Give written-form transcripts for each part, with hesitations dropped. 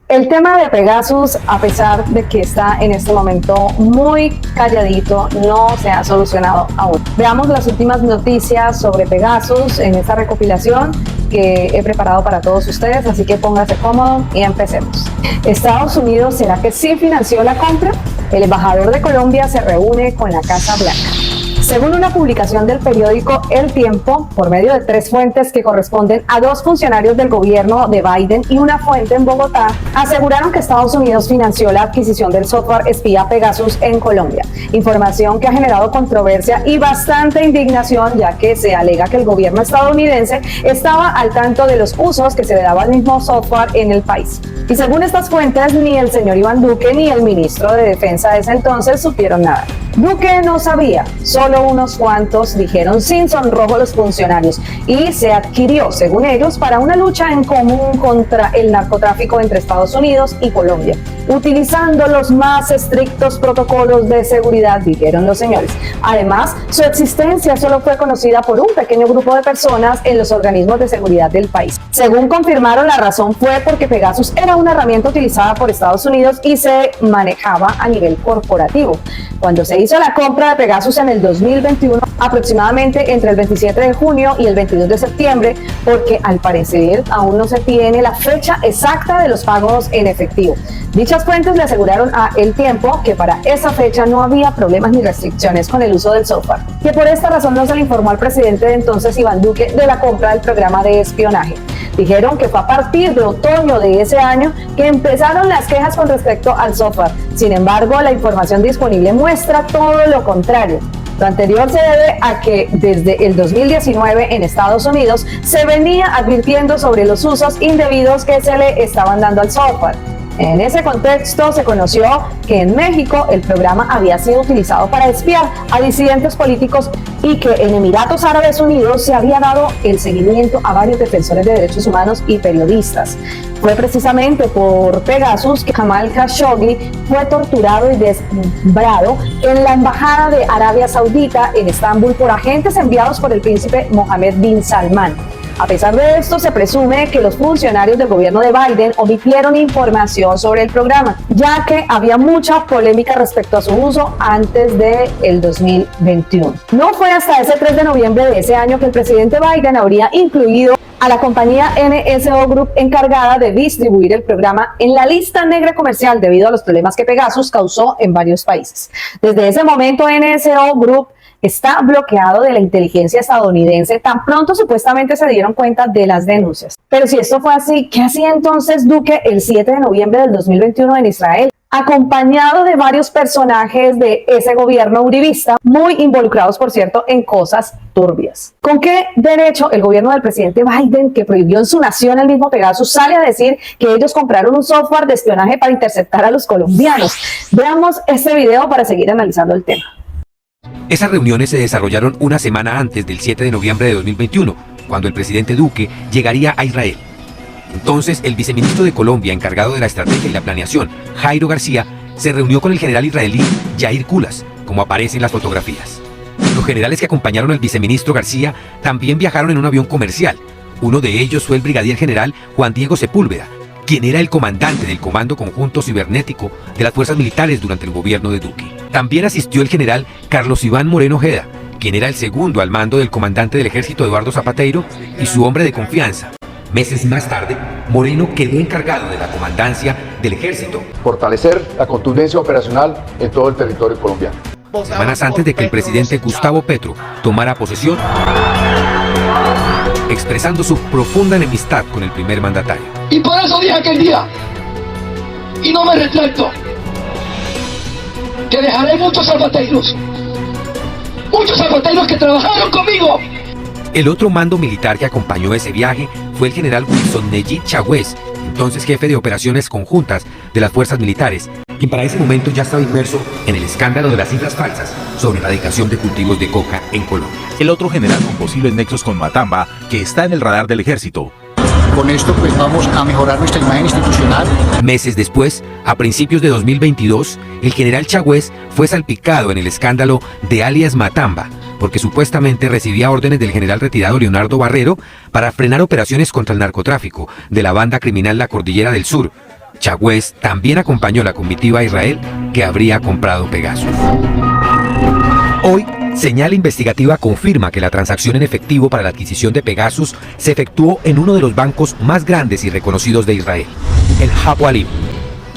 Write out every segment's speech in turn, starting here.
El tema de Pegasus, a pesar de que está en este momento muy calladito, no se ha solucionado aún. Veamos las últimas noticias sobre Pegasus en esta recopilación que he preparado para todos ustedes, así que póngase cómodo y empecemos. ¿Estados Unidos será que sí financió la compra? El embajador de Colombia se reúne con la Casa Blanca. Según una publicación del periódico El Tiempo, por medio de 3 fuentes que corresponden a 2 funcionarios del gobierno de Biden y una fuente en Bogotá, aseguraron que Estados Unidos financió la adquisición del software espía Pegasus en Colombia. Información que ha generado controversia y bastante indignación, ya que se alega que el gobierno estadounidense estaba al tanto de los usos que se le daba al mismo software en el país. Y según estas fuentes, ni el señor Iván Duque ni el ministro de Defensa de ese entonces supieron nada. Duque no sabía, solo unos cuantos dijeron sin sonrojo los funcionarios, y se adquirió, según ellos, para una lucha en común contra el narcotráfico entre Estados Unidos y Colombia, utilizando los más estrictos protocolos de seguridad, dijeron los señores. Además, su existencia solo fue conocida por un pequeño grupo de personas en los organismos de seguridad del país. Según confirmaron, la razón fue porque Pegasus era una herramienta utilizada por Estados Unidos y se manejaba a nivel corporativo. Cuando se hizo la compra de Pegasus en el 2021, aproximadamente entre el 27 de junio y el 22 de septiembre, porque al parecer aún no se tiene la fecha exacta de los pagos en efectivo. Dichas fuentes le aseguraron a El Tiempo que para esa fecha no había problemas ni restricciones con el uso del software, que por esta razón no se le informó al presidente de entonces, Iván Duque, de la compra del programa de espionaje. Dijeron que fue a partir de otoño de ese año que empezaron las quejas con respecto al software. Sin embargo, la información disponible muestra todo lo contrario. Lo anterior se debe a que desde el 2019 en Estados Unidos se venía advirtiendo sobre los usos indebidos que se le estaban dando al software. En ese contexto se conoció que en México el programa había sido utilizado para espiar a disidentes políticos y que en Emiratos Árabes Unidos se había dado el seguimiento a varios defensores de derechos humanos y periodistas. Fue precisamente por Pegasus que Jamal Khashoggi fue torturado y desmembrado en la embajada de Arabia Saudita en Estambul por agentes enviados por el príncipe Mohammed bin Salman. A pesar de esto, se presume que los funcionarios del gobierno de Biden omitieron información sobre el programa, ya que había mucha polémica respecto a su uso antes del 2021. No fue hasta ese 3 de noviembre de ese año que el presidente Biden habría incluido a la compañía NSO Group encargada de distribuir el programa en la lista negra comercial debido a los problemas que Pegasus causó en varios países. Desde ese momento, NSO Group está bloqueado de la inteligencia estadounidense tan pronto supuestamente se dieron cuenta de las denuncias. Pero si esto fue así, ¿qué hacía entonces Duque el 7 de noviembre del 2021 en Israel? Acompañado de varios personajes de ese gobierno uribista, muy involucrados, por cierto, en cosas turbias. ¿Con qué derecho el gobierno del presidente Biden, que prohibió en su nación el mismo Pegasus, sale a decir que ellos compraron un software de espionaje para interceptar a los colombianos? Veamos este video para seguir analizando el tema. Esas reuniones se desarrollaron una semana antes del 7 de noviembre de 2021, cuando el presidente Duque llegaría a Israel. Entonces, el viceministro de Colombia, encargado de la estrategia y la planeación, Jairo García, se reunió con el general israelí Yair Kulas, como aparece en las fotografías. Los generales que acompañaron al viceministro García también viajaron en un avión comercial. Uno de ellos fue el brigadier general Juan Diego Sepúlveda, quien era el comandante del Comando Conjunto Cibernético de las Fuerzas Militares durante el gobierno de Duque. También asistió el general Carlos Iván Moreno Ojeda, quien era el segundo al mando del comandante del ejército Eduardo Zapateiro y su hombre de confianza. Meses más tarde, Moreno quedó encargado de la comandancia del ejército. Fortalecer la contundencia operacional en todo el territorio colombiano. Semanas antes de que el presidente Gustavo Petro tomara posesión, expresando su profunda enemistad con el primer mandatario. Y por eso dije aquel día, y no me retracto, que dejaré muchos zapateiros que trabajaron conmigo. El otro mando militar que acompañó ese viaje fue el general Wilson Nejit Chagüez, entonces jefe de operaciones conjuntas de las fuerzas militares, quien para ese momento ya estaba inmerso en el escándalo de las cifras falsas sobre la erradicación de cultivos de coca en Colombia. El otro general con posibles nexos con Matamba, que está en el radar del ejército. Con esto pues vamos a mejorar nuestra imagen institucional. Meses después, a principios de 2022, el general Chagüez fue salpicado en el escándalo de alias Matamba, porque supuestamente recibía órdenes del general retirado Leonardo Barrero para frenar operaciones contra el narcotráfico de la banda criminal La Cordillera del Sur. Chagüez también acompañó la comitiva a Israel que habría comprado Pegasus. Hoy, señal investigativa confirma que la transacción en efectivo para la adquisición de Pegasus se efectuó en uno de los bancos más grandes y reconocidos de Israel, el Hapoalim.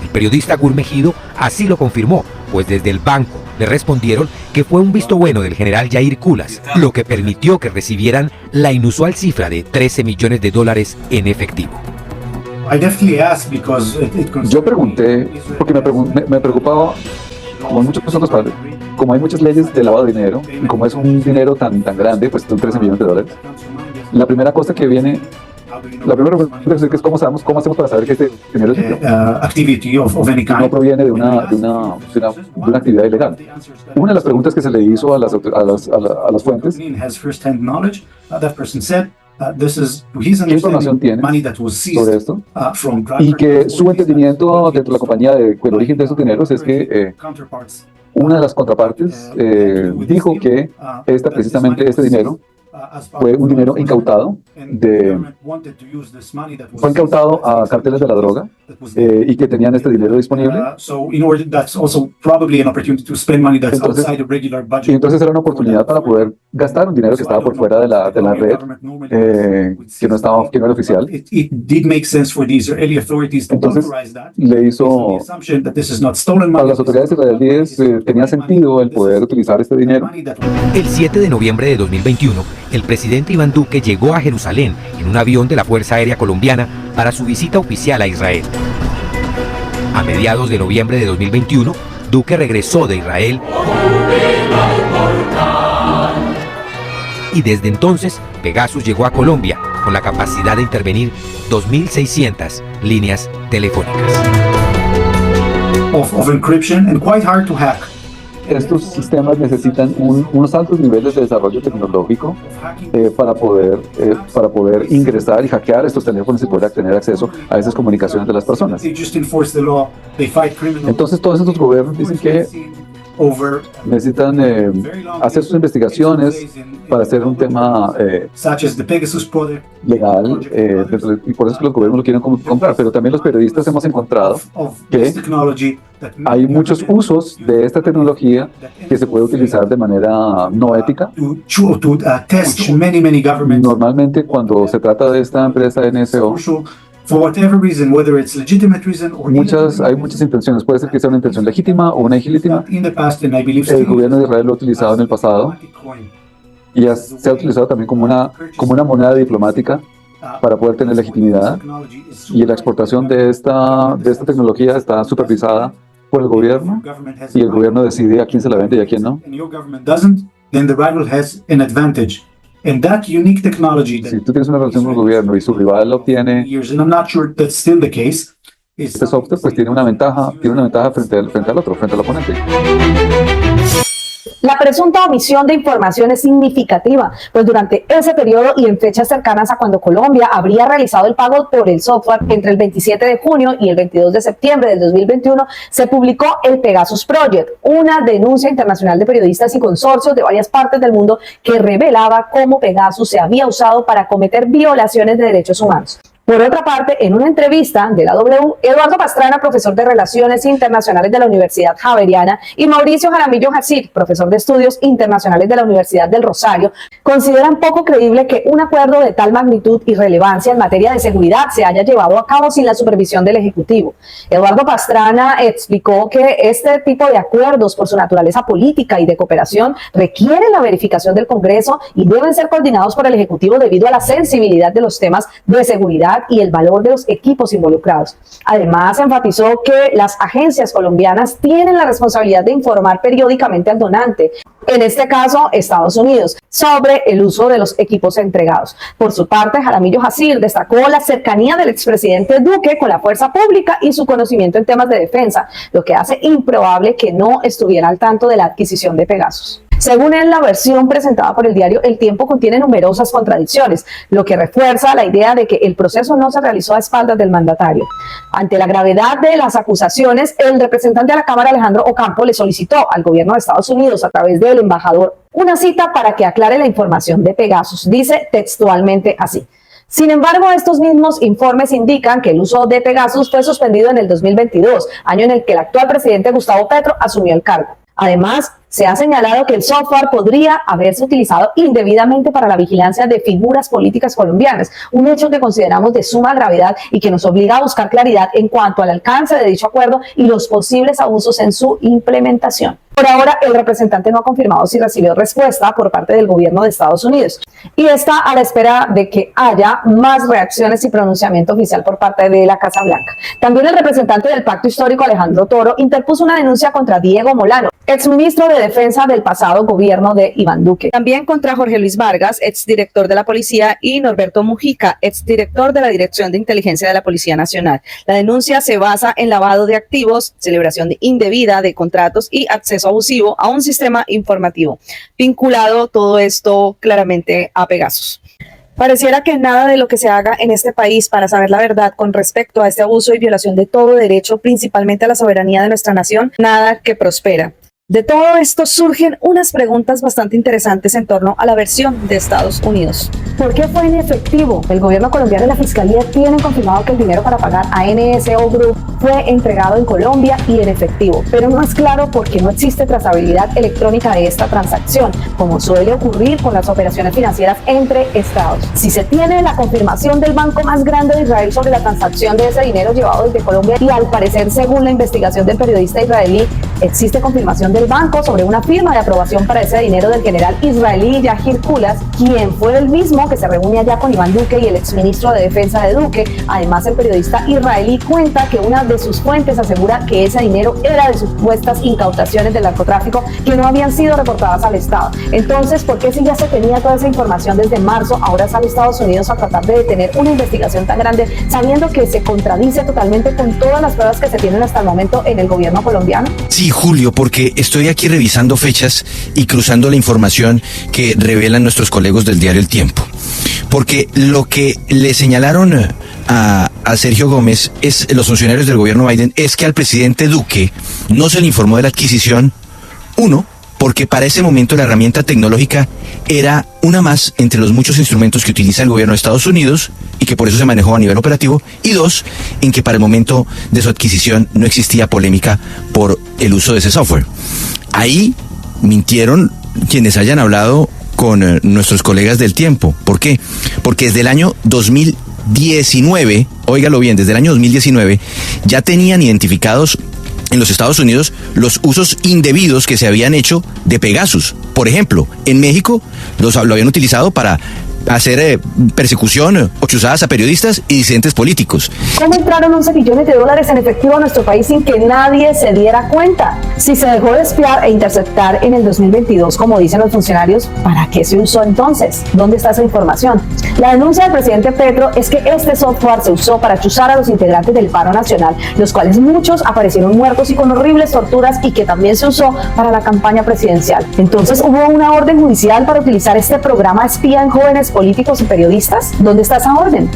El periodista Gur Mejido así lo confirmó, pues desde el banco le respondieron que fue un visto bueno del general Yair Kulas, lo que permitió que recibieran la inusual cifra de $13 millones en efectivo. Yo pregunté, porque me preocupaba, como muchas personas, como hay muchas leyes de lavado de dinero, y como es un dinero tan grande, pues son $13 millones. La primera cosa que viene, la primera pregunta es cómo hacemos para saber que este dinero no proviene de una actividad ilegal. Una de las preguntas que se le hizo a las fuentes, ¿qué información tiene sobre esto? Y que su entendimiento dentro de la compañía del origen de esos dineros es que una de las contrapartes dijo que precisamente este dinero fue un dinero incautado fue incautado a carteles de la droga y que tenían este dinero disponible. Entonces era una oportunidad para poder gastar un dinero que estaba por fuera de la red, que no era oficial. Entonces le hizo, para las autoridades israelíes tenía sentido el poder utilizar este dinero. El 7 de noviembre de 2021, el presidente Iván Duque llegó a Jerusalén en un avión de la Fuerza Aérea Colombiana para su visita oficial a Israel. A mediados de noviembre de 2021, Duque regresó de Israel y desde entonces Pegasus llegó a Colombia con la capacidad de intervenir 2.600 líneas telefónicas. Of encryption and quite hard to hack. Estos sistemas necesitan unos altos niveles de desarrollo tecnológico para poder ingresar y hackear estos teléfonos y poder tener acceso a esas comunicaciones de las personas. Entonces todos estos gobiernos dicen que necesitan hacer sus investigaciones para hacer un tema legal, y por eso es que los gobiernos lo quieren comprar, pero también los periodistas hemos encontrado que hay muchos usos de esta tecnología que se puede utilizar de manera no ética. Normalmente cuando se trata de esta empresa NSO, hay muchas intenciones. Puede ser que sea una intención legítima o una ilegítima. El gobierno de Israel lo ha utilizado en el pasado y se ha utilizado también como una moneda diplomática para poder tener legitimidad. Y la exportación de esta tecnología está supervisada por el gobierno y el gobierno decide a quién se la vende y a quién no. Si tú tienes una relación con el gobierno y su rival lo obtiene, este software pues tiene una ventaja frente al otro, frente al oponente. La presunta omisión de información es significativa, pues durante ese periodo y en fechas cercanas a cuando Colombia habría realizado el pago por el software entre el 27 de junio y el 22 de septiembre del 2021, se publicó el Pegasus Project, una denuncia internacional de periodistas y consorcios de varias partes del mundo que revelaba cómo Pegasus se había usado para cometer violaciones de derechos humanos. Por otra parte, en una entrevista de la W, Eduardo Pastrana, profesor de Relaciones Internacionales de la Universidad Javeriana, y Mauricio Jaramillo Hasid, profesor de Estudios Internacionales de la Universidad del Rosario, consideran poco creíble que un acuerdo de tal magnitud y relevancia en materia de seguridad se haya llevado a cabo sin la supervisión del Ejecutivo. Eduardo Pastrana explicó que este tipo de acuerdos, por su naturaleza política y de cooperación, requieren la verificación del Congreso y deben ser coordinados por el Ejecutivo debido a la sensibilidad de los temas de seguridad y el valor de los equipos involucrados. Además, enfatizó que las agencias colombianas tienen la responsabilidad de informar periódicamente al donante, en este caso Estados Unidos, sobre el uso de los equipos entregados. Por su parte, Jaramillo Hasid destacó la cercanía del expresidente Duque con la fuerza pública y su conocimiento en temas de defensa, lo que hace improbable que no estuviera al tanto de la adquisición de Pegasus. Según él, la versión presentada por el diario El Tiempo contiene numerosas contradicciones, lo que refuerza la idea de que el proceso no se realizó a espaldas del mandatario. Ante la gravedad de las acusaciones, el representante de la Cámara, Alejandro Ocampo, le solicitó al gobierno de Estados Unidos, a través del embajador, una cita para que aclare la información de Pegasus. Dice textualmente así: Sin embargo, estos mismos informes indican que el uso de Pegasus fue suspendido en el 2022, año en el que el actual presidente Gustavo Petro asumió el cargo. Además, se ha señalado que el software podría haberse utilizado indebidamente para la vigilancia de figuras políticas colombianas, un hecho que consideramos de suma gravedad y que nos obliga a buscar claridad en cuanto al alcance de dicho acuerdo y los posibles abusos en su implementación. Por ahora, el representante no ha confirmado si recibió respuesta por parte del gobierno de Estados Unidos y está a la espera de que haya más reacciones y pronunciamiento oficial por parte de la Casa Blanca. También el representante del Pacto Histórico, Alejandro Toro, interpuso una denuncia contra Diego Molano, exministro de Defensa del pasado gobierno de Iván Duque. También contra Jorge Luis Vargas, exdirector de la Policía, y Norberto Mujica, exdirector de la Dirección de Inteligencia de la Policía Nacional. La denuncia se basa en lavado de activos, celebración indebida de contratos y acceso abusivo a un sistema informativo, vinculado todo esto claramente a Pegasus. Pareciera que nada de lo que se haga en este país para saber la verdad con respecto a este abuso y violación de todo derecho, principalmente a la soberanía de nuestra nación, nada que prospera. De todo esto surgen unas preguntas bastante interesantes en torno a la versión de Estados Unidos. ¿Por qué fue inefectivo? El gobierno colombiano y la Fiscalía tienen confirmado que el dinero para pagar a NSO Group fue entregado en Colombia y en efectivo, pero no es claro por qué no existe trazabilidad electrónica de esta transacción, como suele ocurrir con las operaciones financieras entre estados. Si se tiene la confirmación del banco más grande de Israel sobre la transacción de ese dinero llevado desde Colombia y al parecer, según la investigación del periodista israelí, existe confirmación del banco sobre una firma de aprobación para ese dinero del general israelí Yahir Kulas, quien fue el mismo que se reúne allá con Iván Duque y el exministro de Defensa de Duque. Además, el periodista israelí cuenta que una de sus fuentes asegura que ese dinero era de supuestas incautaciones del narcotráfico que no habían sido reportadas al Estado. Entonces, ¿por qué si ya se tenía toda esa información desde marzo, ahora sale Estados Unidos a tratar de detener una investigación tan grande, sabiendo que se contradice totalmente con todas las pruebas que se tienen hasta el momento en el gobierno colombiano? Sí, Julio, porque estoy aquí revisando fechas y cruzando la información que revelan nuestros colegas del diario El Tiempo. Porque lo que le señalaron a Sergio Gómez, los funcionarios del gobierno Biden, es que al presidente Duque no se le informó de la adquisición, uno, porque para ese momento la herramienta tecnológica era una más entre los muchos instrumentos que utiliza el gobierno de Estados Unidos y que por eso se manejó a nivel operativo, y dos, en que para el momento de su adquisición no existía polémica por el uso de ese software. Ahí mintieron quienes hayan hablado con nuestros colegas del Tiempo. ¿Por qué? Porque desde el año 2019, óigalo bien, desde el año 2019 ya tenían identificados en los Estados Unidos los usos indebidos que se habían hecho de Pegasus. Por ejemplo, en México lo habían utilizado para hacer persecución o chuzadas a periodistas y disidentes políticos. ¿Cómo entraron 11 billones de dólares en efectivo a nuestro país sin que nadie se diera cuenta? Si se dejó de espiar e interceptar en el 2022, como dicen los funcionarios, ¿para qué se usó entonces? ¿Dónde está esa información? La denuncia del presidente Petro es que este software se usó para chuzar a los integrantes del paro nacional, los cuales muchos aparecieron muertos y con horribles torturas, y que también se usó para la campaña presidencial. Entonces, ¿hubo una orden judicial para utilizar este programa espía en jóvenes políticos y periodistas? ¿Dónde está esa orden?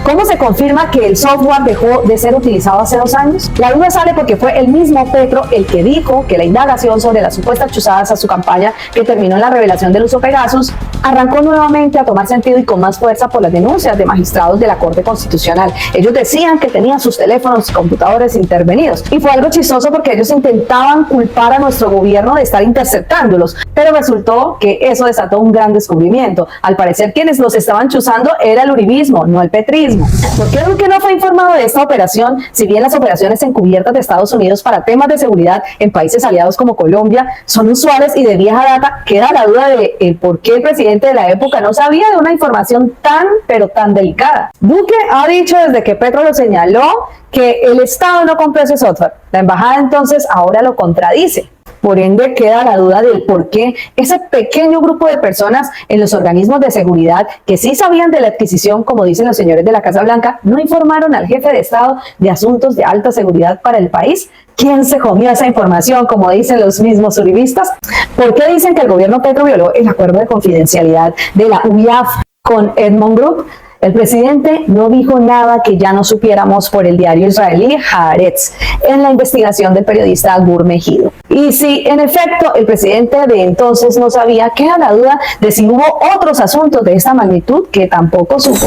¿Cómo se confirma que el software dejó de ser utilizado hace 2 años? La duda sale porque fue el mismo Petro el que dijo que la indagación sobre las supuestas chuzadas a su campaña, que terminó en la revelación del uso Pegasus, arrancó nuevamente a tomar sentido y con más fuerza por las denuncias de magistrados de la Corte Constitucional. Ellos decían que tenían sus teléfonos y computadores intervenidos, y fue algo chistoso porque ellos intentaban culpar a nuestro gobierno de estar interceptándolos, pero resultó que eso desató un gran descubrimiento. Al parecer, quienes los estaban chuzando era el uribismo, no el petrismo. ¿Por qué Duque no fue informado de esta operación? Si bien las operaciones encubiertas de Estados Unidos para temas de seguridad en países aliados como Colombia son usuales y de vieja data, queda la duda de por qué el presidente de la época no sabía de una información tan, pero tan delicada. Duque ha dicho desde que Petro lo señaló que el Estado no compró ese software. La embajada entonces ahora lo contradice. Por ende, queda la duda del por qué ese pequeño grupo de personas en los organismos de seguridad que sí sabían de la adquisición, como dicen los señores de la Casa Blanca, no informaron al jefe de Estado de asuntos de alta seguridad para el país. ¿Quién se comió esa información, como dicen los mismos uribistas? ¿Por qué dicen que el gobierno Petro violó el acuerdo de confidencialidad de la UIAF con Egmont Group? El presidente no dijo nada que ya no supiéramos por el diario israelí Haaretz en la investigación del periodista Gur Mejido. Y si en efecto el presidente de entonces no sabía, queda la duda de si hubo otros asuntos de esta magnitud que tampoco supo.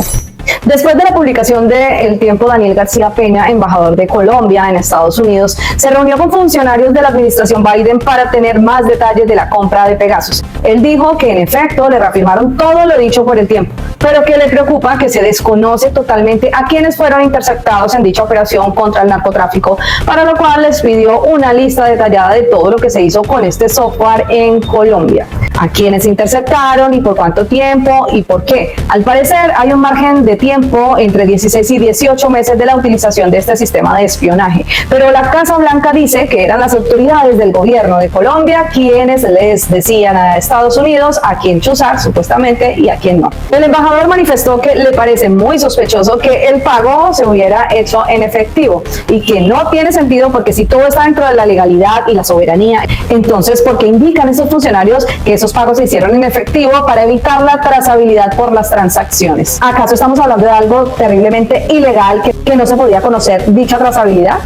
Después de la publicación de El Tiempo, Daniel García Peña, embajador de Colombia en Estados Unidos, se reunió con funcionarios de la administración Biden para tener más detalles de la compra de Pegasus. Él dijo que en efecto le reafirmaron todo lo dicho por El Tiempo, pero que le preocupa que se desconoce totalmente a quienes fueron interceptados en dicha operación contra el narcotráfico, para lo cual les pidió una lista detallada de todo lo que se hizo con este software en Colombia, a quienes interceptaron y por cuánto tiempo y por qué. Al parecer hay un margen de tiempo entre 16 y 18 meses de la utilización de este sistema de espionaje, pero la Casa Blanca dice que eran las autoridades del gobierno de Colombia quienes les decían a Estados Unidos a quién chuzar supuestamente y a quién no. El embajador manifestó que le parece muy sospechoso que el pago se hubiera hecho en efectivo y que no tiene sentido, porque si todo está dentro de la legalidad y la soberanía, entonces ¿por qué indican esos funcionarios que esos pagos se hicieron en efectivo para evitar la trazabilidad por las transacciones? ¿Acaso estamos hablando de algo terriblemente ilegal que no se podía conocer dicha trazabilidad?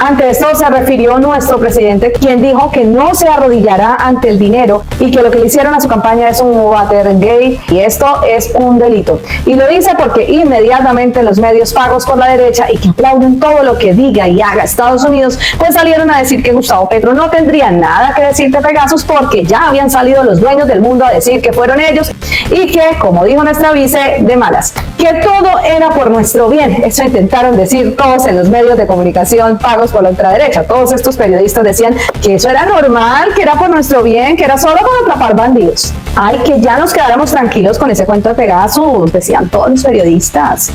Ante esto se refirió nuestro presidente, quien dijo que no se arrodillará ante el dinero y que lo que le hicieron a su campaña es un Watergate y esto es un delito. Y lo dice porque inmediatamente los medios pagos por la derecha y que aplauden todo lo que diga y haga Estados Unidos, pues salieron a decir que Gustavo Petro no tendría nada que decir de Pegasus, porque ya habían salido los dueños del mundo a decir que fueron ellos y que, como dijo nuestra vice, de malas, que todo era por nuestro bien. Eso intentaron decir todos en los medios de comunicación pagos por la ultraderecha. Todos estos periodistas decían que eso era normal, que era por nuestro bien, que era solo para atrapar bandidos. Ay, que ya nos quedáramos tranquilos con ese cuento de Pegasus, decían todos los periodistas.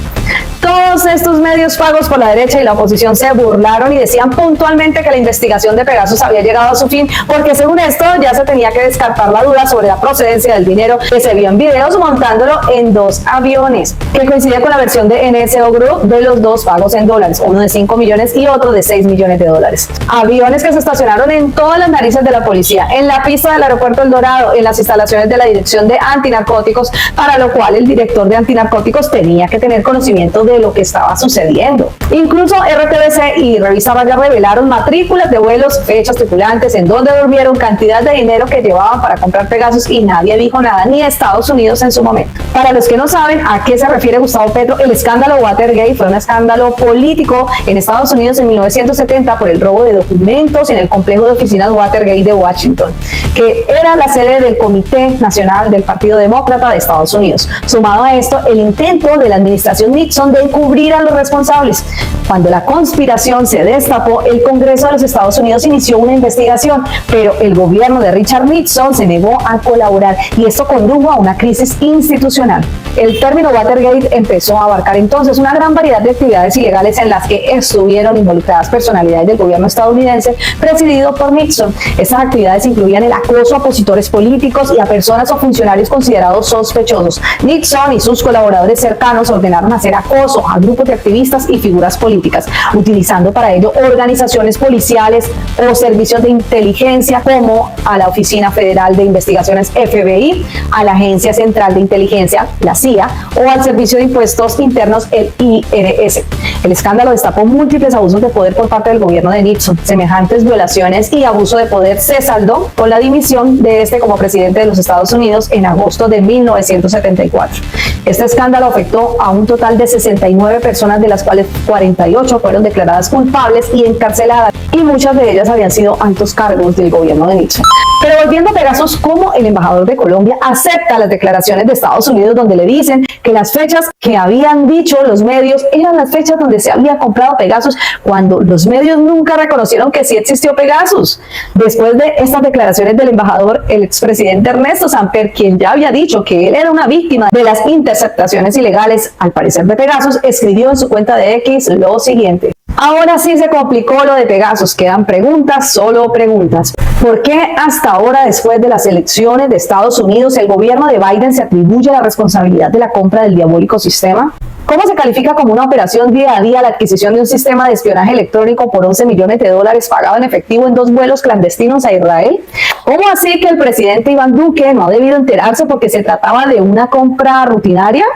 Todos estos medios pagos por la derecha y la oposición se burlaron y decían puntualmente que la investigación de Pegasus había llegado a su fin, porque según esto ya se tenía que descartar la duda sobre la procedencia del dinero que se vio en videos montándolo en 2 aviones, que coincide con la versión de NSO Group de los 2 pagos en dólares, uno de 5 millones y otro de 6 millones de dólares. Aviones que se estacionaron en todas las narices de la policía, en la pista del aeropuerto El Dorado, en las instalaciones de la Dirección de Antinarcóticos, para lo cual el director de Antinarcóticos tenía que tener conocimiento de lo que estaba sucediendo. Incluso RTBC y Revista Vaya revelaron matrículas de vuelos, fechas, tripulantes, en donde durmieron, cantidad de dinero que llevaban para comprar Pegasus, y nadie dijo nada, ni Estados Unidos en su momento. Para los que no saben a qué se refiere Gustavo Petro, el escándalo Watergate fue un escándalo político en Estados Unidos en 1970 por el robo de documentos en el complejo de oficinas Watergate de Washington, que era la sede del Comité Nacional del Partido Demócrata de Estados Unidos. Sumado a esto, el intento de la administración Nixon de encubrir a los responsables. Cuando la conspiración se destapó, el Congreso de los Estados Unidos inició una investigación, pero el gobierno de Richard Nixon se negó a colaborar y esto condujo a una crisis institucional. El término Watergate empezó a abarcar entonces una gran variedad de actividades ilegales en las que estuvieron involucradas personalidades del gobierno estadounidense presidido por Nixon. Estas actividades incluían el acoso a opositores políticos y a personas o funcionarios considerados sospechosos. Nixon y sus colaboradores cercanos ordenaron hacer acoso a grupos de activistas y figuras políticas, utilizando para ello organizaciones policiales o servicios de inteligencia como a la Oficina Federal de Investigaciones FBI, a la Agencia Central de Inteligencia, la CIA, o al Servicio de Impuestos Internos, el IRS. El escándalo destapó múltiples abusos de poder por parte del gobierno de Nixon. Semejantes violaciones y abuso de poder se saldó con la dimisión de este como presidente de los Estados Unidos en agosto de 1974. Este escándalo afectó a un total de 69 personas, de las cuales 48 fueron declaradas culpables y encarceladas, y muchas de ellas habían sido altos cargos del gobierno de Nixon. Pero volviendo a Pegasus, ¿cómo el embajador de Colombia acepta las declaraciones de Estados Unidos donde le dicen que las fechas que habían dicho los medios eran las fechas donde se había comprado Pegasus, cuando los medios nunca reconocieron que sí existió Pegasus? Después de estas declaraciones del embajador, el expresidente Ernesto Samper, quien ya había dicho que él era una víctima de las interceptaciones ilegales, al parecer de Pegasus, escribió en su cuenta de X lo siguiente: ahora sí se complicó lo de Pegasus, quedan preguntas, solo preguntas. ¿Por qué hasta ahora, después de las elecciones de Estados Unidos, el gobierno de Biden se atribuye la responsabilidad de la compra del diabólico sistema? ¿Cómo se califica como una operación día a día la adquisición de un sistema de espionaje electrónico por 11 millones de dólares pagado en efectivo en 2 vuelos clandestinos a Israel? ¿Cómo así que el presidente Iván Duque no ha debido enterarse porque se trataba de una compra rutinaria?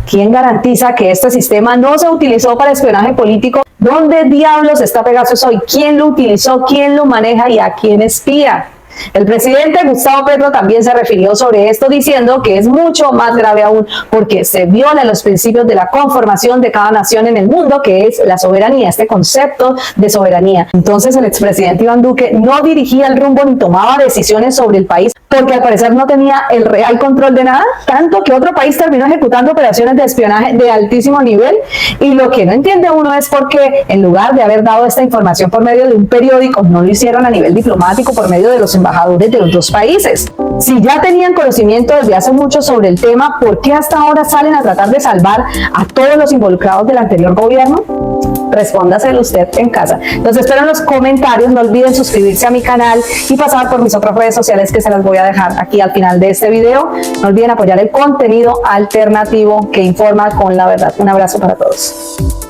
¿Quién garantiza que este sistema no se utilizó para espionaje político? ¿Dónde diablos está Pegasus hoy? ¿Quién lo utilizó? ¿Quién lo maneja y a quién espía? El presidente Gustavo Petro también se refirió sobre esto diciendo que es mucho más grave aún porque se violan los principios de la conformación de cada nación en el mundo, que es la soberanía, este concepto de soberanía. Entonces el expresidente Iván Duque no dirigía el rumbo ni tomaba decisiones sobre el país porque al parecer no tenía el real control de nada, tanto que otro país terminó ejecutando operaciones de espionaje de altísimo nivel, y lo que no entiende uno es por qué en lugar de haber dado esta información por medio de un periódico, no lo hicieron a nivel diplomático por medio de los embajadores de los dos países. Si ya tenían conocimiento desde hace mucho sobre el tema, ¿por qué hasta ahora salen a tratar de salvar a todos los involucrados del anterior gobierno? Respóndaselo usted en casa. Los espero en los comentarios, no olviden suscribirse a mi canal y pasar por mis otras redes sociales que se las voy a dejar aquí al final de este video. No olviden apoyar el contenido alternativo que informa con la verdad. Un abrazo para todos.